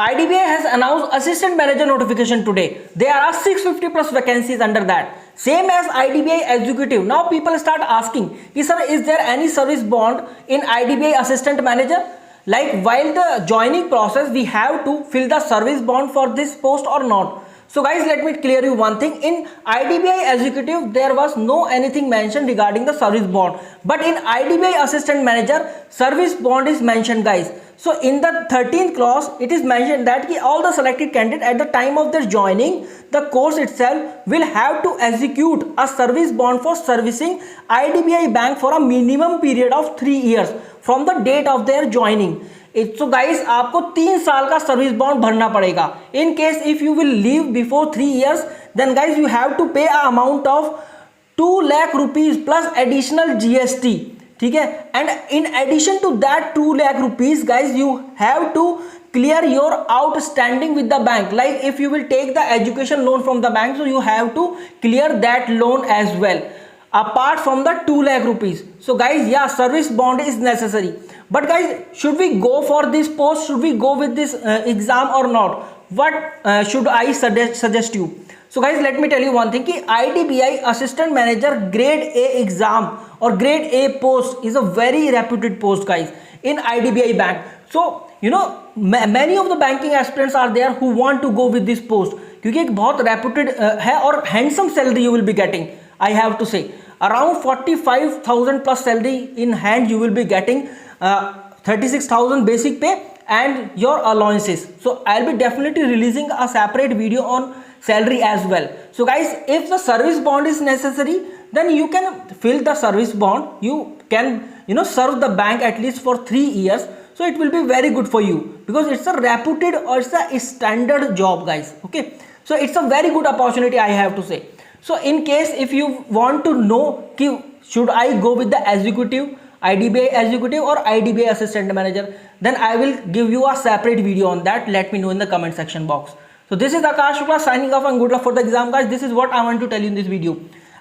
IDBI has announced assistant manager notification today. There are 650 plus vacancies under that. Same as IDBI executive. Now people start asking, sir, is there any service bond in IDBI assistant manager? Like while the joining process, we have to fill the service bond for this post or not? So guys, let me clear you one thing. In IDBI executive, there was no anything mentioned regarding the service bond. But in IDBI assistant manager, service bond is mentioned, guys. So in the 13th clause, it is mentioned that all the selected candidates at the time of their joining the course itself will have to execute a service bond for servicing IDBI bank for a minimum period of 3 years from the date of their joining. So guys, आपको 3 साल का service bond भरना पड़ेगा. In case if you will leave before 3 years, then guys you have to pay a amount of 2 lakh rupees plus additional GST. ठीक है. And in addition to that 2 lakh rupees, guys, you have to clear your outstanding with the bank. Like if you will take the education loan from the bank, so you have to clear that loan as well, apart from the 2 lakh rupees. So guys, yeah, service bond is necessary. But guys, should we go for this post? Should we go with this exam or not? What should I suggest you? So guys, let me tell you one thing कि IDBI assistant manager grade A exam or grade A post is a very reputed post, guys, in IDBI bank. So you know many of the banking aspirants are there who want to go with this post क्योंकि एक बहुत reputed है और handsome salary you will be getting. I have to say around 45,000 plus salary in hand you will be getting. 36,000 basic pay and your allowances. So I'll be definitely releasing a separate video on salary as well. So guys, if the service bond is necessary, then you can fill the service bond. You can serve the bank at least for 3 years. So it will be very good for you because it's a reputed or it's a standard job, guys. Okay, so it's a very good opportunity, I have to say. So in case if you want to know should I go with the executive, IDBI executive or IDBI assistant manager, then I will give you a separate video on that. Let me know in the comment section box. So this is Akash Shukla signing off and good luck for the exam, guys. This is what I want to tell you in this video.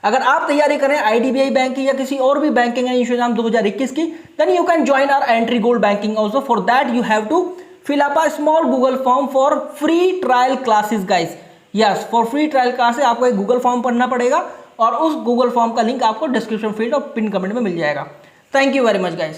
अगर आप तैयारी करें IDBI bank की या किसी और भी banking and insurance 2021 की, then you can join our entry gold banking also. For that you have to fill up a small Google form for free trial classes, guys. Yes, for free trial classes आपको एक Google form पढ़ना पड़ेगा और उस Google form का link आपको description field और pin comment में मिल जाएगा. Thank you very much, guys.